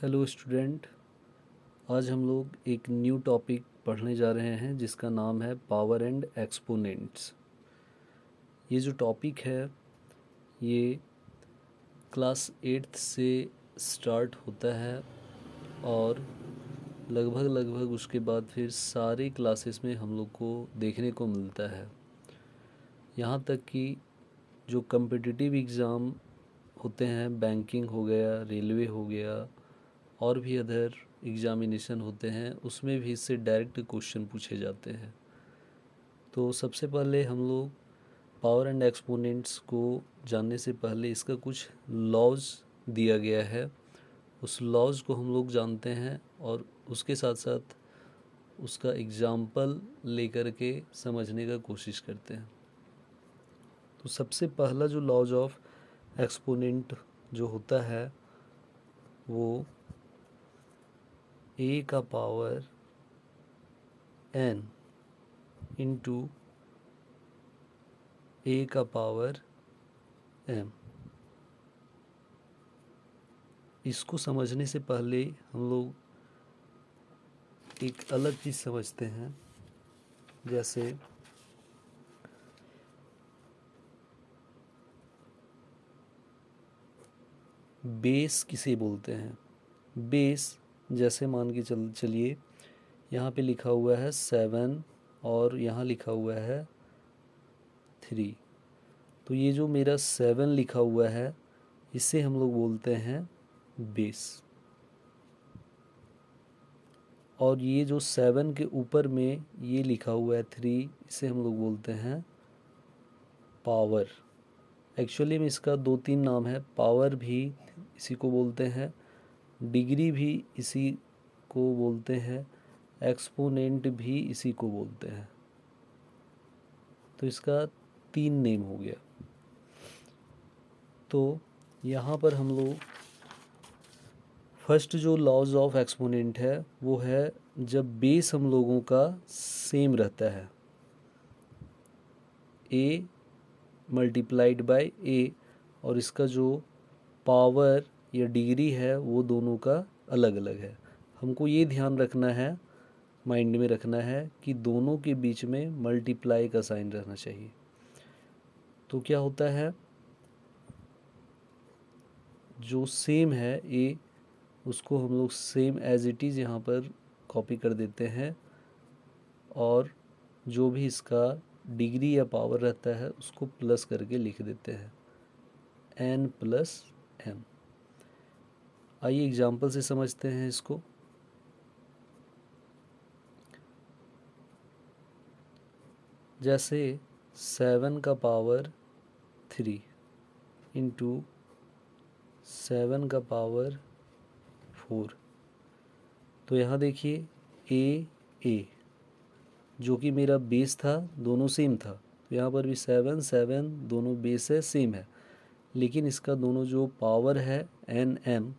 Hello student. आज हम लोग एक न्यू टॉपिक पढ़ने जा रहे हैं जिसका नाम है पावर एंड एक्सपोनेंट्स। ये जो टॉपिक है ये क्लास 8th से स्टार्ट होता है और लगभग उसके बाद फिर सारे क्लासेस में हम लोग को देखने को मिलता है। यहाँ तक कि जो कम्पिटिटिव एग्ज़ाम होते हैं, बैंकिंग हो गया, रेलवे हो गया और भी अदर एग्ज़ामिनेशन होते हैं, उसमें भी इससे डायरेक्ट क्वेश्चन पूछे जाते हैं। तो सबसे पहले हम लोग पावर एंड एक्सपोनेंट्स को जानने से पहले इसका कुछ लॉज दिया गया है, उस लॉज को हम लोग जानते हैं और उसके साथ साथ उसका एग्जाम्पल लेकर के समझने का कोशिश करते हैं। तो सबसे पहला जो लॉज ऑफ एक्सपोनेंट जो होता है वो ए का पावर n इंटू ए का पावर m। इसको समझने से पहले हम लोग एक अलग चीज़ समझते हैं, जैसे बेस किसे बोलते हैं। बेस जैसे मान के चलिए यहाँ पे लिखा हुआ है 7 और यहाँ लिखा हुआ है 3। तो ये जो मेरा 7 लिखा हुआ है इसे हम लोग बोलते हैं बेस, और ये जो 7 के ऊपर में ये लिखा हुआ है 3 इसे हम लोग बोलते हैं पावर। एक्चुअली में इसका 2-3 नाम है, पावर भी इसी को बोलते हैं, डिग्री भी इसी को बोलते हैं, एक्सपोनेंट भी इसी को बोलते हैं। तो इसका 3 नेम हो गया। तो यहाँ पर हम लोग फर्स्ट जो लॉज ऑफ एक्सपोनेंट है वो है जब बेस हम लोगों का सेम रहता है, ए मल्टीप्लाइड बाय ए, और इसका जो पावर या डिग्री है वो दोनों का अलग अलग है। हमको ये ध्यान रखना है, माइंड में रखना है कि दोनों के बीच में मल्टीप्लाई का साइन रहना चाहिए। तो क्या होता है, जो सेम है ए उसको हम लोग सेम एज इट इज़ यहाँ पर कॉपी कर देते हैं, और जो भी इसका डिग्री या पावर रहता है उसको प्लस करके लिख देते हैं n प्लस m। आइए एग्जाम्पल से समझते हैं इसको। जैसे 7 का पावर 3 इंटू 7 का पावर 4। तो यहाँ देखिए ए जो कि मेरा बेस था दोनों सेम था, तो यहाँ पर भी 7 दोनों बेस है सेम है, लेकिन इसका दोनों जो पावर है एन एम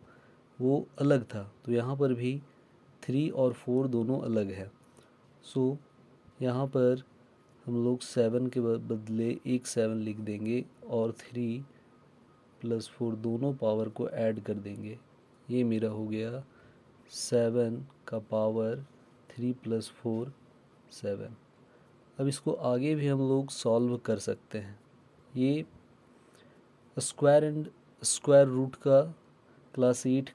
वो अलग था, तो यहाँ पर भी 3 और 4 दोनों अलग है। सो यहाँ पर हम लोग 7 के बदले एक 7 लिख देंगे और 3 प्लस 4 दोनों पावर को ऐड कर देंगे। ये मेरा हो गया 7 का पावर 3 प्लस 4 7। अब इसको आगे भी हम लोग सॉल्व कर सकते हैं। ये स्क्वायर एंड स्क्वायर रूट का क्लास 8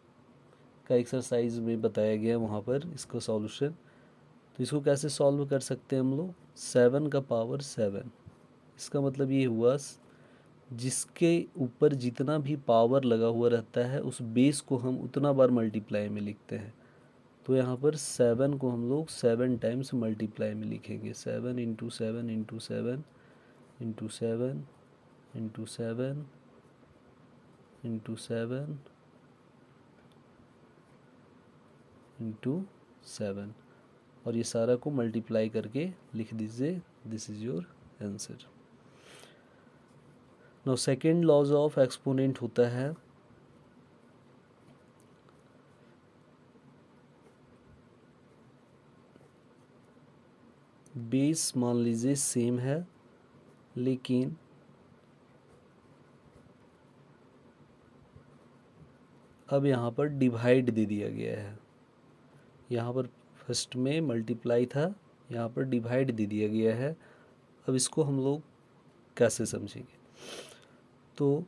का एक्सरसाइज में बताया गया, वहाँ पर इसका सॉल्यूशन। तो इसको कैसे सॉल्व कर सकते हैं हम लोग, 7 का पावर 7, इसका मतलब ये हुआ जिसके ऊपर जितना भी पावर लगा हुआ रहता है उस बेस को हम उतना बार मल्टीप्लाई में लिखते हैं। तो यहाँ पर 7 को हम लोग 7 टाइम्स मल्टीप्लाई में लिखेंगे, 7 into 7 into 7 into 7 into 7 into 7 into 7, और ये सारा को मल्टीप्लाई करके लिख दीजिए। This is your answer. Now second laws of exponent होता है बेस मान लीजिए सेम है, लेकिन अब यहाँ पर डिवाइड दे दिया गया है, यहाँ पर फर्स्ट में मल्टीप्लाई था, यहाँ पर डिवाइड दे दिया गया है। अब इसको हम लोग कैसे समझेंगे? तो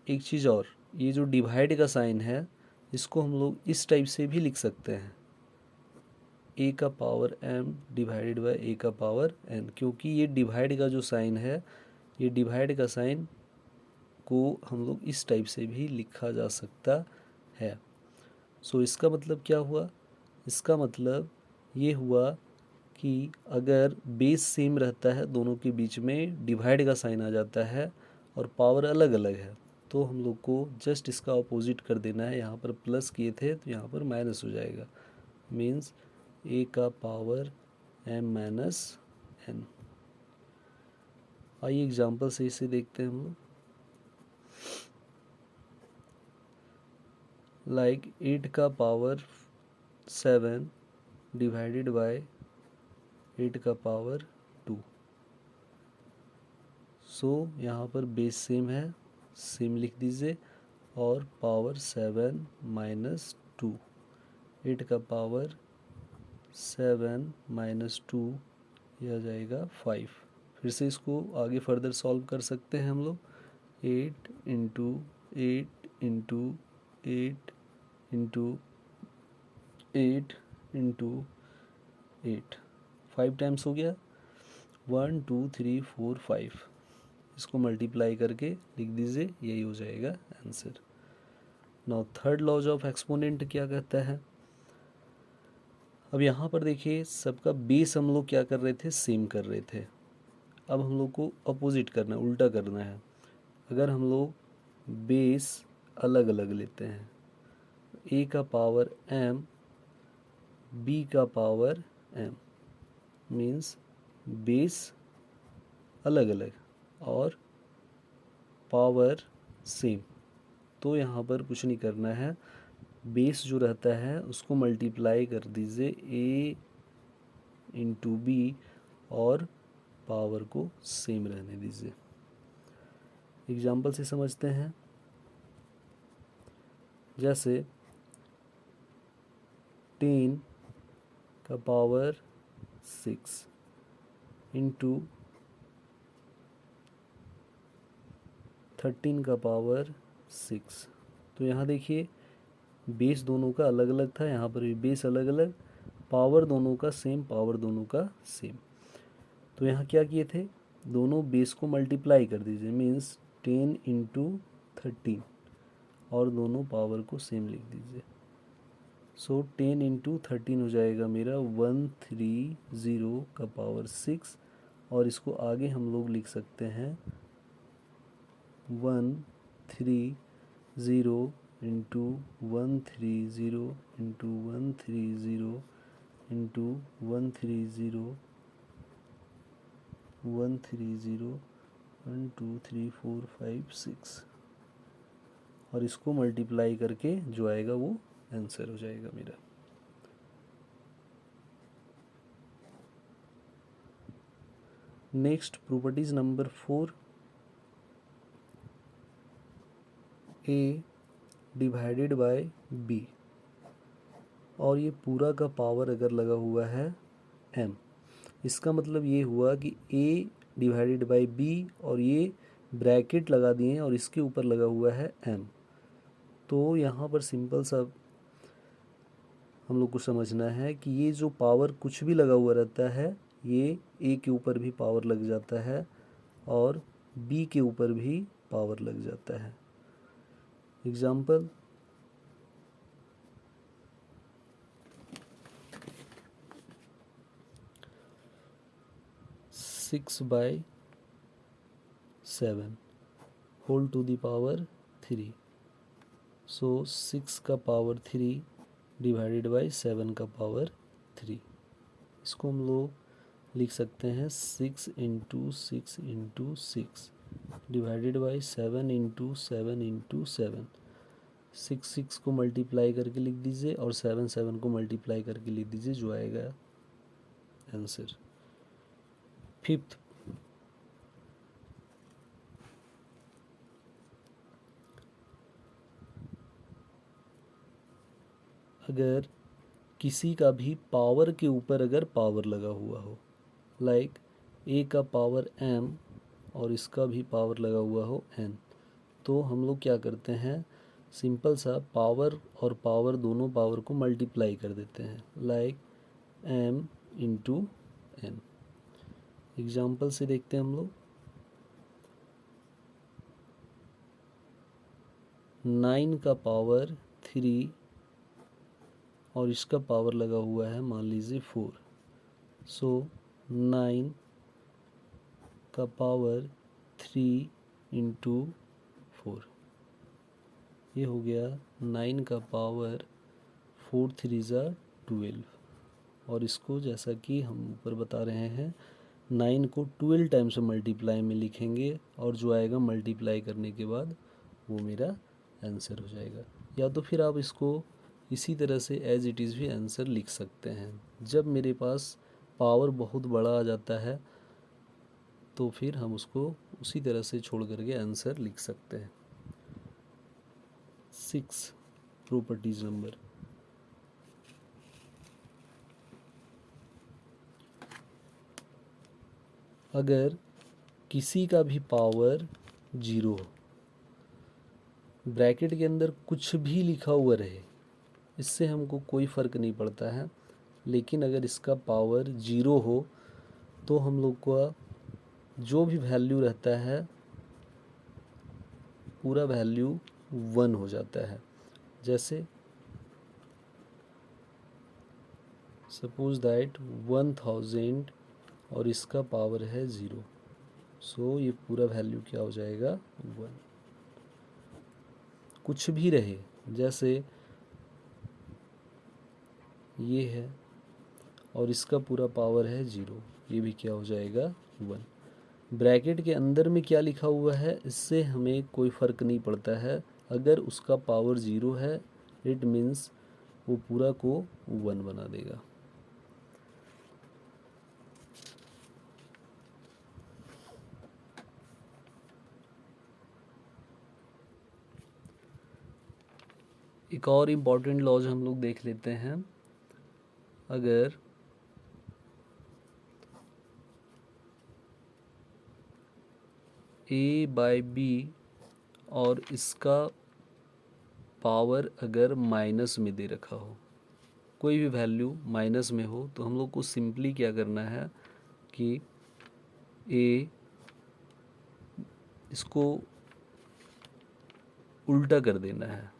एक चीज़ और, ये जो डिवाइड का साइन है इसको हम लोग इस टाइप से भी लिख सकते हैं, a का power m divided by a का पावर n, क्योंकि ये डिवाइड का जो साइन है, ये डिवाइड का साइन को हम लोग इस टाइप से भी लिखा जा सकता है। सो इसका मतलब क्या हुआ? इसका मतलब ये हुआ कि अगर बेस सेम रहता है, दोनों के बीच में डिवाइड का साइन आ जाता है और पावर अलग अलग है, तो हम लोग को जस्ट इसका अपोजिट कर देना है। यहाँ पर प्लस किए थे तो यहाँ पर माइनस हो जाएगा, मीन्स a का पावर m माइनस n। आइए एग्जाम्पल से इसे देखते हैं हम लोग। लाइक 8 का पावर 7 डिवाइडेड बाय 8 का पावर 2। सो यहाँ पर बेस सेम है, सेम लिख दीजिए, और पावर 7 माइनस 2, 8 का पावर 7 माइनस 2, यह आ जाएगा 5। फिर से इसको आगे फर्दर सॉल्व कर सकते हैं हम लोग। 8 into 8 into 8 into 8 into 8, 5 times हो गया, 1 2 3 4 5। इसको मल्टीप्लाई करके लिख दीजिए, यही हो जाएगा answer. Now third laws of exponent क्या कहता है? अब यहाँ पर देखिए, सबका बेस हम लोग क्या कर रहे थे? सेम कर रहे थे। अब हम लोग को अपोजिट करना है, उल्टा करना है। अगर हम लोग बेस अलग अलग लेते हैं, a का पावर m b का पावर m, मीन्स बेस अलग अलग और पावर सेम, तो यहाँ पर कुछ नहीं करना है, बेस जो रहता है उसको मल्टीप्लाई कर दीजिए a इंटू बी और पावर को सेम रहने दीजिए। एग्जाम्पल से समझते हैं। जैसे 10 का पावर 6 इंटू 13 का पावर 6। तो यहाँ देखिए, बेस दोनों का अलग अलग था, यहाँ पर भी बेस अलग अलग, पावर दोनों का सेम, पावर दोनों का सेम। तो यहाँ क्या किए थे? दोनों बेस को मल्टीप्लाई कर दीजिए, मीन्स 10 इंटू 13, और दोनों पावर को सेम लिख दीजिए। सो 10 इंटू 13 हो जाएगा मेरा 130 का पावर 6, और इसको आगे हम लोग लिख सकते हैं 130 इंटू 130 इंटू 130 इंटू 130 130 1 2 3 4 5 6, और इसको मल्टीप्लाई करके जो आएगा वो आंसर हो जाएगा मेरा। Next properties number 4, a divided by b, और ये पूरा का पावर अगर लगा हुआ है m, इसका मतलब ये हुआ कि a डिवाइडेड बाय b, और ये ब्रैकेट लगा दिए और इसके ऊपर लगा हुआ है m। तो यहाँ पर सिंपल सा हम लोग को समझना है कि ये जो पावर कुछ भी लगा हुआ रहता है, ये a के ऊपर भी पावर लग जाता है और b के ऊपर भी पावर लग जाता है। Example, six by 7 whole to the power 3। So 6 का पावर 3 डिवाइडेड बाय 7 का पावर 3। इसको हम लोग लिख सकते हैं 6 into 6 into 6 divided by 7 into 7 into 7। 6 को मल्टीप्लाई करके लिख दीजिए और 7 को मल्टीप्लाई करके लिख दीजिए, जो आएगा आंसर। फिफ्थ, अगर किसी का भी पावर के ऊपर अगर पावर लगा हुआ हो, लाइक ए का पावर m और इसका भी पावर लगा हुआ हो n, तो हम लोग क्या करते हैं, सिंपल सा पावर और पावर दोनों पावर को मल्टीप्लाई कर देते हैं, like m into n। Example से देखते हैं हम लोग। 9 का पावर 3 और इसका पावर लगा हुआ है मान लीजिए 4, सो 9 का पावर 3 इंटू 4, ये हो गया 9 का पावर 4 3 ज़ा 12। और इसको जैसा कि हम ऊपर बता रहे हैं 9 को 12 टाइम्स मल्टीप्लाई में लिखेंगे और जो आएगा मल्टीप्लाई करने के बाद वो मेरा आंसर हो जाएगा। या तो फिर आप इसको इसी तरह से एज इट इज़ भी आंसर लिख सकते हैं। जब मेरे पास पावर बहुत बड़ा आ जाता है तो फिर हम उसको उसी तरह से छोड़ करके आंसर लिख सकते हैं। 6 प्रॉपर्टीज नंबर। अगर किसी का भी पावर 0 हो, ब्रैकेट के अंदर कुछ भी लिखा हुआ रहे, इससे हमको कोई फ़र्क नहीं पड़ता है, लेकिन अगर इसका पावर 0 हो तो हम लोग का जो भी वैल्यू रहता है पूरा वैल्यू 1 हो जाता है। जैसे सपोज दैट 1000 और इसका पावर है 0, सो ये पूरा वैल्यू क्या हो जाएगा 1। कुछ भी रहे, जैसे ये है और इसका पूरा पावर है 0, ये भी क्या हो जाएगा 1। ब्रैकेट के अंदर में क्या लिखा हुआ है इससे हमें कोई फ़र्क नहीं पड़ता है। अगर उसका पावर 0 है इट मीन्स वो पूरा को 1 बना देगा। एक और इम्पॉर्टेंट लॉज हम लोग देख लेते हैं। अगर a बाई बी और इसका पावर अगर माइनस में दे रखा हो, कोई भी वैल्यू माइनस में हो, तो हम लोग को सिंपली क्या करना है कि a इसको उल्टा कर देना है,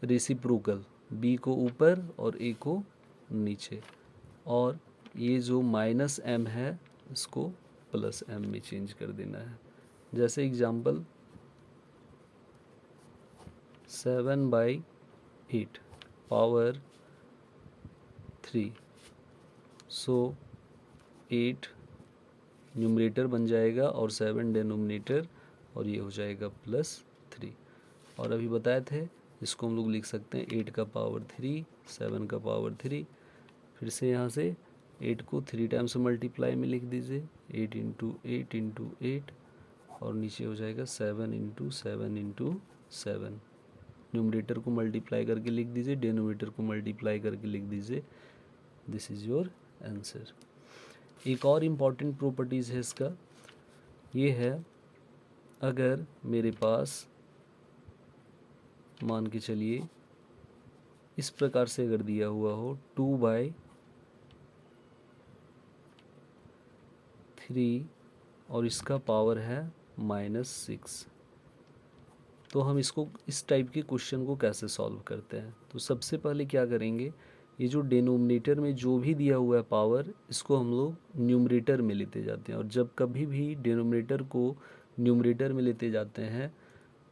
रेसिप्रोकल, b को ऊपर और a को नीचे, और ये जो माइनस m है इसको प्लस m में चेंज कर देना है। जैसे एग्जांपल 7/8 पावर 3, सो 8 न्यूमरेटर बन जाएगा और 7 डिनोमिनेटर, और ये हो जाएगा +3। और अभी बताए थे इसको हम लोग लिख सकते हैं 8 का पावर 3, 7 का पावर 3। फिर से यहाँ से 8 को 3 टाइम्स मल्टीप्लाई में लिख दीजिए, 8 इंटू 8 इंटू 8, और नीचे हो जाएगा 7 इंटू 7 इंटू 7। न्यूमरेटर को मल्टीप्लाई करके लिख दीजिए, डिनोमिनेटर को मल्टीप्लाई करके लिख दीजिए। This is your answer. एक और इम्पॉर्टेंट प्रॉपर्टीज़ है इसका, ये है अगर मेरे पास मान के चलिए इस प्रकार से अगर दिया हुआ हो 2/3 और इसका पावर है -6, तो हम इसको इस टाइप के क्वेश्चन को कैसे सॉल्व करते हैं। तो सबसे पहले क्या करेंगे, ये जो डिनोमिनेटर में जो भी दिया हुआ है पावर, इसको हम लोग न्यूमरेटर में लेते जाते हैं, और जब कभी भी डिनोमिनेटर को न्यूमरेटर में लेते जाते हैं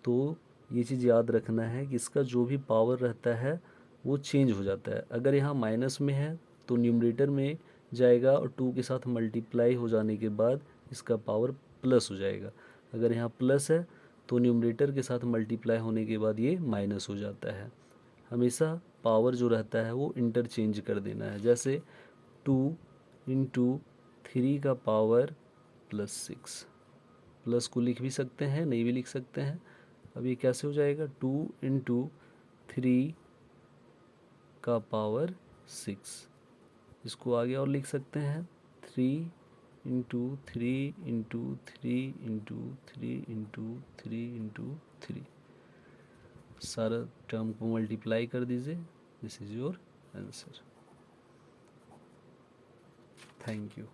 तो ये चीज़ याद रखना है कि इसका जो भी पावर रहता है वो चेंज हो जाता है। अगर यहाँ माइनस में है तो न्यूमरेटर में जाएगा और 2 के साथ मल्टीप्लाई हो जाने के बाद इसका पावर प्लस हो जाएगा। अगर यहाँ प्लस है तो न्यूमरेटर के साथ मल्टीप्लाई होने के बाद ये माइनस हो जाता है। हमेशा पावर जो रहता है वो इंटरचेंज कर देना है। जैसे 2 इंटू 3 का पावर +6, प्लस को लिख भी सकते हैं, नहीं भी लिख सकते हैं। अब ये कैसे हो जाएगा, 2 इंटू 3 का पावर 6। इसको आगे और लिख सकते हैं 3 into 3 into 3 into 3 into 3 into 3। सारा टर्म को मल्टीप्लाई कर दीजिए। This is your answer. Thank you.